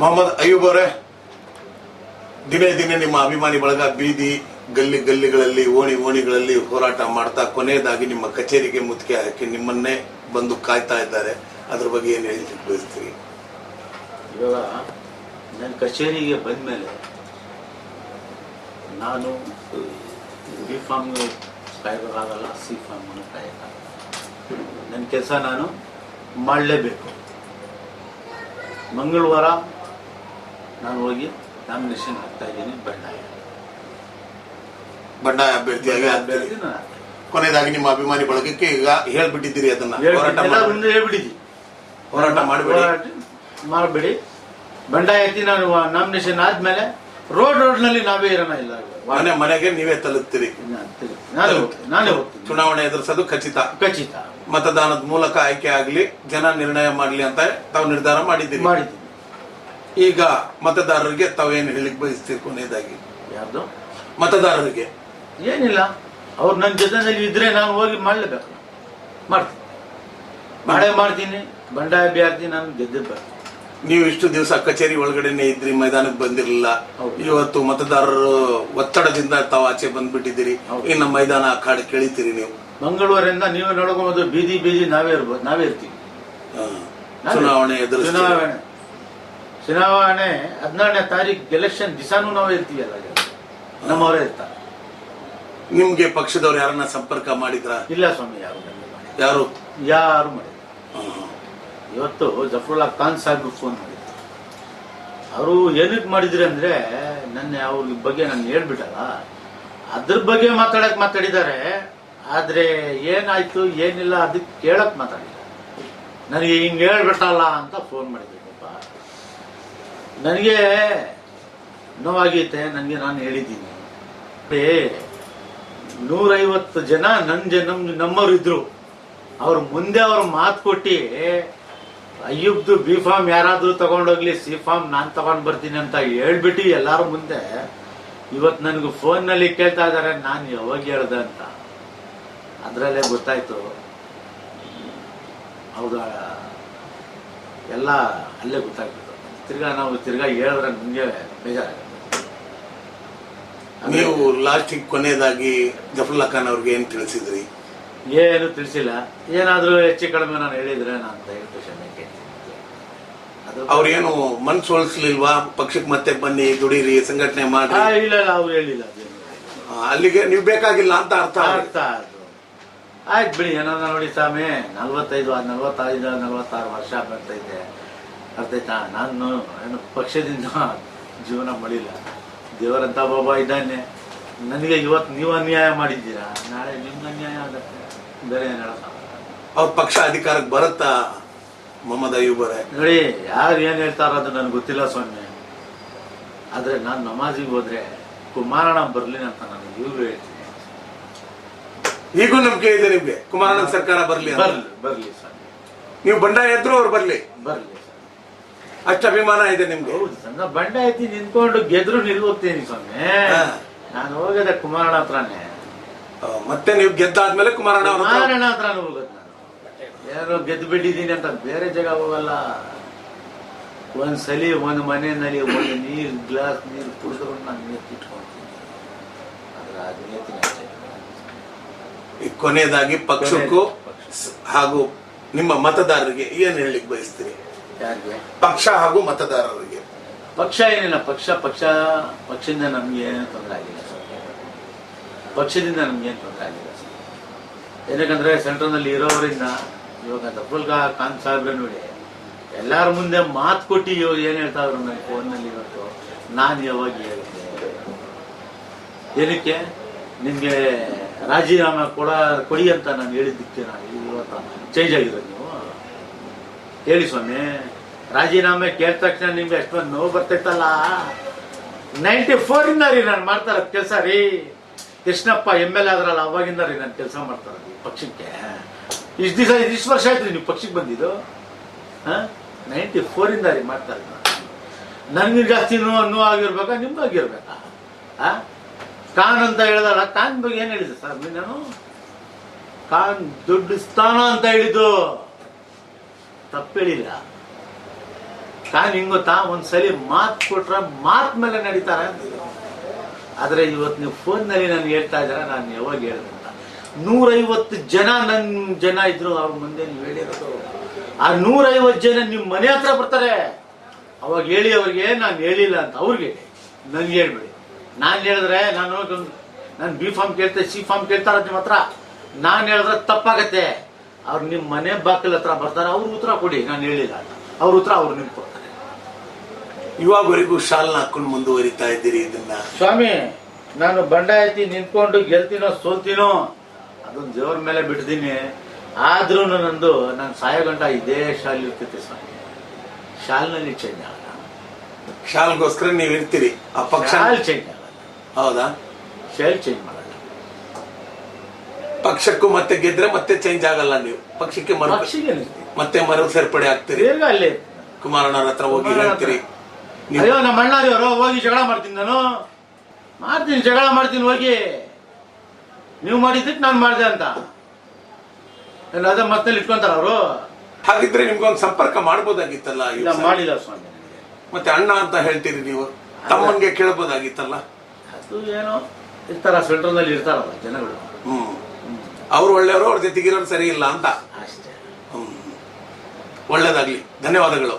ಮೊಹಮ್ಮದ್ ಅಯ್ಯೂಬ್ ಅವರೇ, ದಿನೇ ದಿನೇ ನಿಮ್ಮ ಅಭಿಮಾನಿ ಬಳಗ ಬೀದಿ ಗಲ್ಲಿಗಳಲ್ಲಿ ಓಣಿಗಳಲ್ಲಿ ಹೋರಾಟ ಮಾಡ್ತಾ ಕೊನೆಯದಾಗಿ ನಿಮ್ಮ ಕಚೇರಿಗೆ ಮುತ್ತಿಗೆ ಹಾಕಿ ನಿಮ್ಮನ್ನೇ ಬಂದು ಕಾಯ್ತಾ ಇದ್ದಾರೆ. ಅದ್ರ ಬಗ್ಗೆ ಏನು ಹೇಳಿ ಬಯಸ್ತೀರಿ? ಇವಾಗ ನನ್ನ ಕಚೇರಿಗೆ ಬಂದ್ಮೇಲೆ ನಾನು ಬಿ ಫಾರ್ಮ್ ಕಾಯೋಕ್ಕಾಗಲ್ಲ, ಸಿ ಫಾರ್ಮ್ ಕಾಯೋಕ್ಕಾಗಲ್ಲ. ನನ್ನ ಕೆಲಸ ನಾನು ಮಾಡಲೇಬೇಕು. ಮಂಗಳವಾರ ನಾನು ಹೋಗಿ ನಾಮಿನೇಷನ್ ಹಾಕ್ತಾ ಇದ್ದೀನಿ. ಬಂಡಾಯ ಅಭ್ಯರ್ಥಿ ಕೊನೆಯದಾಗಿ ನಿಮ್ಮ ಅಭಿಮಾನಿ ಬಳಗಕ್ಕೆ ಈಗ ಹೇಳ್ಬಿಟ್ಟಿದ್ದೀರಿ, ಅದನ್ನ ಹೋರಾಟ ಮಾಡಬೇಡಿ. ಬಂಡಾಯ ಐತಿ. ನಾನು ನಾಮಿನೇಷನ್ ಆದ್ಮೇಲೆ ರೋಡ್ನಲ್ಲಿ ನಾವೇ ಇರೋಣ. ಇಲ್ಲ, ಮನೆಗೆ ನೀವೇ ತಲುಪ್ತೀರಿ. ನಾನೇ ಹೋಗ್ತೀನಿ. ಚುನಾವಣೆ ಎದುರಿಸೋದು ಖಚಿತ. ಮತದಾನದ ಮೂಲಕ ಆಯ್ಕೆ ಆಗ್ಲಿ, ಜನ ನಿರ್ಣಯ ಮಾಡ್ಲಿ ಅಂತ ತಾವು ನಿರ್ಧಾರ ಮಾಡಿದ್ದೀರಿ. ಈಗ ಮತದಾರರಿಗೆ ತಾವೇನು ಹೇಳಿಕ್ ಬಯಸ್ತೀರಿ ಕೊನೆಯದಾಗಿ? ಯಾರ್ದು ಮತದಾರರಿಗೆ ಏನಿಲ್ಲ, ಅವ್ರು ನನ್ನ ಜೊತೆನಲ್ಲಿ ಇದ್ರೆ ನಾನು ಹೋಗಿ ಮಾಡ್ಲೇಬೇಕು. ಮಾಡ್ತೀನಿ. ಬಂಡಾಯ ಅಭ್ಯರ್ಥಿ ನಾನು ಗೆದ್ದಿರ್ಬೇಕು. ನೀವು ಇಷ್ಟು ದಿವಸ ಕಚೇರಿ ಒಳಗಡೆನೆ ಇದ್ರಿ, ಮೈದಾನಕ್ಕೆ ಬಂದಿರಲಿಲ್ಲ. ಇವತ್ತು ಮತದಾರರು ಒತ್ತಡದಿಂದ ತಾವು ಆಚೆ ಬಂದ್ಬಿಟ್ಟಿದ್ದೀರಿ. ಇನ್ನು ಮೈದಾನ ಅಖಾಡೆ ಕೇಳಿತೀರಿ. ನೀವು ಮಂಗಳವಾರದಿಂದ ನೀವೇ ನೋಡ್ಕೋಬಹುದು. ಬೀದಿ ನಾವೇ ಇರ್ತೀವಿ. ಚುನಾವಣೆ ಎದುರು ಚುನಾವಣೆ 14ನೇ ತಾರೀಕು ಎಲೆಕ್ಷನ್ ದಿಸಾನು ನಾವೇ ಇರ್ತೀವಲ್ಲ, ನಮ್ಮವರೇ ಇರ್ತಾರೆ. ನಿಮ್ಗೆ ಪಕ್ಷದವ್ರು ಯಾರನ್ನ ಸಂಪರ್ಕ ಮಾಡಿದ್ರ? ಇಲ್ಲ ಸ್ವಾಮಿ, ಯಾರು ಮಾಡಿದ್ರು. ಇವತ್ತು ಜಫರುಲ್ಲಾ ಖಾನ್ ಸಾಹೇಬ್ ಫೋನ್ ಮಾಡಿದ್ರು. ಅವರು ಏನಕ್ಕೆ ಮಾಡಿದ್ರಿ ಅಂದ್ರೆ, ನನ್ನ ಅವ್ರ ಬಗ್ಗೆ ನಾನು ಹೇಳ್ಬಿಟ್ಟಲ್ಲ, ಅದ್ರ ಬಗ್ಗೆ ಮಾತಾಡಿದ್ದಾರೆ. ಆದ್ರೆ ಏನಾಯ್ತು ಏನಿಲ್ಲ ಅದಕ್ಕೆ ಕೇಳಕ್ ಮಾತಾಡಿಲ್ಲ. ನನಗೆ ಹಿಂಗೆ ಹೇಳ್ಬಿಟ್ಟಲ್ಲ ಅಂತ ಫೋನ್ ಮಾಡಿದ್ರು. ನನಗೆ ನೋವಾಗೈತೆ. ನಾನು ಹೇಳಿದ್ದೀನಿ, 150 ಜನ ನಮ್ಮವ್ರು ಇದ್ರು. ಅವ್ರ ಮುಂದೆ ಅವ್ರ ಮಾತು ಕೊಟ್ಟು ಅಯ್ಯೂಬ್ದು ಬಿ ಫಾರ್ಮ್ ಯಾರಾದ್ರೂ ತಗೊಂಡೋಗ್ಲಿ, ಸಿ ಫಾರ್ಮ್ ನಾನು ತಗೊಂಡ್ ಬರ್ತೀನಿ ಅಂತ ಹೇಳ್ಬಿಟ್ಟು ಎಲ್ಲಾರು ಮುಂದೆ ಇವತ್ತು ನನಗೆ ಫೋನ್ನಲ್ಲಿ ಕೇಳ್ತಾ ಇದ್ದಾರೆ ನಾನು ಯಾವಾಗ ಹೇಳ್ದೆ ಅಂತ. ಅದರಲ್ಲೇ ಗೊತ್ತಾಯ್ತು ಹೌದ, ಎಲ್ಲ ಅಲ್ಲೇ ಗೊತ್ತಾಗ್ಬಿಟ್ಟು. ತಿರ್ಗಾ ಹೇಳಿದ್ರೆ ನನಗೆ ಬೇಜಾರಾಗುತ್ತೆ. ನೀವು ಲಾಸ್ಟಿಗೆ ಕೊನೆಯದಾಗಿ ಜಫರುಲ್ಲಾ ಖಾನ್ ಅವ್ರಿಗೆ ಏನ್ ತಿಳಿಸಿದ್ರಿ? ಏನು ತಿಳಿಸಿಲ್ಲ. ಏನಾದ್ರೂ ಹೆಚ್ಚು ಕಡಿಮೆ ನಾನು ಹೇಳಿದ್ರೆ ನಾನು ದಯವಿಟ್ಟು ಕ್ಷಮೆ ಕೇಳ್ತೀನಿ. ಅವ್ರೇನು ಮನ್ಸೊಳಿಸ್ಲಿಲ್ವಾ? ಪಕ್ಷಕ್ಕೆ ಮತ್ತೆ ಬನ್ನಿ, ದುಡೀರಿ, ಸಂಘಟನೆ ಮಾಡಿ? ಇಲ್ಲ, ಅವ್ರು ಹೇಳಿಲ್ಲ. ಅಲ್ಲಿಗೆ ನೀವು ಬೇಕಾಗಿಲ್ಲ ಅಂತ ಅರ್ಥ. ಆಯ್ತು ಬಿಡಿ. ಏನಾದ್ರು ನೋಡಿ ಸ್ವಾಮಿ, 46 ವರ್ಷ ಬರ್ತೈತೆ, ಅರ್ಥೈತಾ? ನಾನು ಏನು ಪಕ್ಷದಿಂದ ಜೀವನ ಮಾಡಿಲ್ಲ. ದೇವರಂತ ಬಾಬಾ ಇದ್ದಾನೆ. ನನಗೆ ಇವತ್ತು ನೀವು ಅನ್ಯಾಯ ಮಾಡಿದ್ದೀರಾ, ನಾಳೆ ನಿಮ್ಗೆ ಅನ್ಯಾಯ ಆಗತ್ತೆ. ಬೇರೆ ಏನ್ ಹೇಳ? ಅವ್ರ ಪಕ್ಷ ಅಧಿಕಾರಕ್ಕೆ ಬರುತ್ತಾ ಮೊಹಮ್ಮದ್ ಅಯ್ಯೂಬ್ ಅವರೇ? ನೋಡಿ, ಯಾರು ಏನ್ ಹೇಳ್ತಾರೋ ಅದು ನನ್ಗೆ ಗೊತ್ತಿಲ್ಲ ಸ್ವಾಮಿ. ಆದ್ರೆ ನಾನು ನಮಾಜಿಗೆ ಹೋದ್ರೆ ಕುಮಾರಣ್ಣ ಬರ್ಲಿ ಅಂತ ನಾನು ಇವ್ರು ಹೇಳ್ತೀನಿ. ಈಗೂ ನಂಬಿಕೆ ಇದೆ ನಿಮ್ಗೆ ಕುಮಾರಣ್ಣ ಸರ್ಕಾರ ಬರ್ಲಿ ಸ್ವಾಮಿ. ನೀವು ಬಂಡಾಯ ಎದ್ರು ಅವ್ರು ಬರ್ಲಿ ಅಷ್ಟು ಅಭಿಮಾನ ಇದೆ ನಿಮ್ಗೆ? ಹೌದು, ನನ್ನ ಬಂಡಾಯ ಐತಿ. ನಿಂತ್ಕೊಂಡು ಗೆದ್ರು ಹೋಗ್ತೀನಿ ಸ್ವಾಮಿ. ನಾನು ಹೋಗದೆ ಕುಮಾರಣ್ಣ ಹತ್ರನೇ. ಮತ್ತೆ ನೀವು ಗೆದ್ದಾದ್ಮೇಲೆ ಕುಮಾರಣ್ಣ ಹತ್ರನೇ ಹೋಗೋದು. ನಾನು ಯಾರೋ ಗೆದ್ದು ಬಿಟ್ಟಿದ್ದೀನಿ ಅಂತ ಬೇರೆ ಜಾಗ ಹೋಗಲ್ಲ. ಒಂದ್ಸಲಿ ಒಂದು ಮನೆಯಲ್ಲಿ ಒಂದು ಗ್ಲಾಸ್ ನೀರು ಕುಡಿದ್ರು ನಾನು ಇಟ್ಕೊಳ್ತೀನಿ. ಕೊನೆಯದಾಗಿ ಪಕ್ಷಕ್ಕೂ ಹಾಗೂ ನಿಮ್ಮ ಮತದಾರರಿಗೆ ಏನ್ ಹೇಳಲಿಕ್ಕೆ ಬಯಸ್ತೀರಿ? ಪಕ್ಷ ಹಾಗೂ ಮತದಾರರಿಗೆ? ಪಕ್ಷ ಏನಿಲ್ಲ, ಪಕ್ಷದಿಂದ ನಮ್ಗೆ ಏನು ತೊಂದರೆ ಆಗಿಲ್ಲ. ಪಕ್ಷದಿಂದ ನಮ್ಗೆ ಏನು ತೊಂದರೆ ಆಗಿಲ್ಲ. ಏನಕ್ಕಂದ್ರೆ ಸೆಂಟ್ರಲ್ನಲ್ಲಿ ಇರೋವರಿಂದ ಇವಾಗ ಜಫರುಲ್ಲಾ ಖಾನ್ ಸಾಹೇಬ್ರೆ ನೋಡಿ, ಎಲ್ಲಾರ ಮುಂದೆ ಮಾತು ಕೊಟ್ಟು ಏನ್ ಹೇಳ್ತಾ ಇದ್ರು ನನ್ನ ಫೋನ್ನಲ್ಲಿ. ಇವತ್ತು ನಾನು ಯಾವಾಗ ಹೇಳಿದ್ದೆ, ಏನಕ್ಕೆ ನಿಮ್ಗೆ ರಾಜೀನಾಮೆ ಕೊಡಿ ಅಂತ ನಾನು ಹೇಳಿದ್ದಕ್ಕೆ ನಾನು ಇವತ್ತು ಚೇಂಜ್ ಆಗಿರೋದು. ನೀವು ಹೇಳಿ ಸ್ವಾಮಿ, ರಾಜೀನಾಮೆ ಕೇಳಿದ ತಕ್ಷಣ ನಿಮ್ಗೆ ಎಷ್ಟೊಂದು ನೋವು ಬರ್ತೈತಲ್ಲ. 94 ರೀ ನಾನು ಮಾಡ್ತಾರ ಕೆಲಸ ರೀ. ಕೃಷ್ಣಪ್ಪ ML ಆದ್ರಲ್ಲ, ಅವಾಗಿಂದ ರೀ ನಾನು ಕೆಲಸ ಮಾಡ್ತಾರ ಪಕ್ಷಕ್ಕೆ. ಇಷ್ಟು ವರ್ಷ ಆಯ್ತು ನೀವು ಪಕ್ಷಕ್ಕೆ ಬಂದಿದ್ದು. 94 ರೀ ಮಾಡ್ತಾ ಇದ್ದ. ನನ್ಗೆ ಜಾಸ್ತಿ ನೋವು ಆಗಿರ್ಬೇಕಾ ನಿಮ್ಗಾಗಿರ್ಬೇಕಾ? ಖಾನ್ ಅಂತ ಹೇಳಿದಲ್ಲ, ಖಾನ್ ಬಗ್ಗೆ ಏನ್ ಹೇಳಿದೆ ಸರ್? ನಾನು ಖಾನ್ ದೊಡ್ಡ ಸ್ಥಾನ ಅಂತ ಹೇಳಿದ್ದು ತಪ್ಪು ಹೇಳಿಲ್ಲ. ಕಾರಣ ಹಿಂಗ್ ಗೊತ್ತಾ, ಒಂದ್ಸಲಿ ಮಾತು ಕೊಟ್ರೆ ಮಾತ್ ಮೇಲೆ ನಡೀತಾರೆ ಅಂತ. ಆದ್ರೆ ಇವತ್ತು ನೀವು ಫೋನ್ನಲ್ಲಿ ನಾನು ಹೇಳ್ತಾ ಇದ್ದೀರಾ, ನಾನು ಯಾವಾಗ ಹೇಳಿದೆ ಅಂತ. 150 ಜನ ಇದ್ರು ಅವ್ರ ಮುಂದೆ ನೀವು ಹೇಳಿರೋದು. ಆ 150 ಜನ ನಿಮ್ಮ ಮನೆ ಹತ್ರ ಬರ್ತಾರೆ. ಅವಾಗ ಹೇಳಿ ಅವ್ರಿಗೆ ನಾನು ಹೇಳಿಲ್ಲ ಅಂತ. ಅವ್ರಿಗೆ ನನ್ಗೆ ಹೇಳ್ಬೇಡಿ. ನಾನು ಹೇಳಿದ್ರೆ ನಾನು ಬಿ ಫಾರ್ಮ್ ಕೇಳ್ತೆ, ಸಿ ಫಾರ್ಮ್ ಕೇಳ್ತಾರ ನಿಮ್ಮ ಹತ್ರ. ನಾನು ಹೇಳಿದ್ರೆ ತಪ್ಪಾಗತ್ತೆ. ಅವ್ರು ನಿಮ್ಮ ಮನೆ ಬಾಗಿಲ ಹತ್ರ ಬರ್ತಾರೆ. ಅವ್ರ ಉತ್ತರ ಕೊಡಿ, ನಾನು ಹೇಳಿಲ್ಲ ಅಂತ. ಅವ್ರ ಉತ್ತರ ಅವ್ರು ನಿಮ್ಗೆ ಕೊಡ್ತಾರೆ. ಇವಾಗವರೆಗೂ ಶಾಲ್ನ ಹಾಕೊಂಡು ಮುಂದುವರಿತಾ ಇದ್ದೀರಿ ಇದನ್ನ. ಸ್ವಾಮಿ, ನಾನು ಬಂಡಾಯತಿ ನಿಂತ್ಕೊಂಡು ಗೆಲ್ತೀನೋ ಸೋಲ್ತೀನೋ ಅದೊಂದು ದೇವ್ರ ಮೇಲೆ ಬಿಡ್ತೀನಿ. ಆದ್ರೂ ನಂದು ನಾನು ಸಾಯೋ ಗಂಟ ಇದೇ ಶಾಲ್ ಇರ್ತೈತೆ ಸ್ವಾಮಿ. ಶಾಲ್ನಲ್ಲಿ ಚೇಂಜ್ ಆಗಲ್ಲ. ಶಾಲ್ಗೋಸ್ಕರ ನೀವ್ ಇರ್ತೀರಿ. ಆ ಪಕ್ಷ ಶಾಲ್ ಚೇಂಜ್ ಆಗಲ್ಲ. ಹೌದಾ? ಶಾಲ್ ಚೇಂಜ್ ಮಾಡಲ್ಲ. ಪಕ್ಷಕ್ಕೂ ಮತ್ತೆ ಗೆದ್ರೆ ಮತ್ತೆ ಚೇಂಜ್ ಆಗಲ್ಲ. ನೀವು ಪಕ್ಷಕ್ಕೆ ಪಕ್ಷಿಗೆ ಮತ್ತೆ ಮರು ಸೇರ್ಪಡೆ ಆಗ್ತೀರಿ. ದೀರ್ಘ ಅಲ್ಲೇ ಕುಮಾರಣ್ಣರ ಹತ್ರ ಹೋಗಿ ಹೇಳ್ತೀರಿ, ಅಯ್ಯೋ ನಮ್ಮ ಅಣ್ಣಾರಿಯವರು ಹೋಗಿ ಜಗಳ ಮಾಡ್ತೀನಿ, ನಾನು ಮಾಡ್ತೀನಿ, ಜಗಳ ಮಾಡ್ತೀನಿ ಹೋಗಿ. ನೀವು ಮಾಡಿದ್ದಕ್ಕೆ ನಾನು ಮಾಡಿದೆ ಅಂತ ಅದೇ ಮತ್ತೆ ಇಟ್ಕೊಂತಾರ ಅವರು. ಹಾಗಿದ್ರೆ ನಿಮ್ಗೊಂದು ಸಂಪರ್ಕ ಮಾಡ್ಬೋದಾಗಿತ್ತಲ್ಲ. ಇಲ್ಲ, ಮಾಡಿಲ್ಲ ಸ್ವಾಮಿ. ಮತ್ತೆ ಅಣ್ಣ ಅಂತ ಹೇಳ್ತೀರಿ ನೀವು, ತಮ್ಮನ್ಗೆ ಕೇಳಬಹುದಾಗಿತ್ತಲ್ಲ. ಅದು ಏನೋ ಇರ್ತಾರ, ಸೆಂಟ್ರಲ್ನಲ್ಲಿ ಇರ್ತಾರಲ್ಲ ಜನಗಳು. ಅವ್ರು ಒಳ್ಳೆಯವರು, ಅವ್ರ ಜೊತೆಗಿರೋರು ಸರಿ ಇಲ್ಲ ಅಂತ ಅಷ್ಟೇ. ಒಳ್ಳೇದಾಗ್ಲಿ. ಧನ್ಯವಾದಗಳು.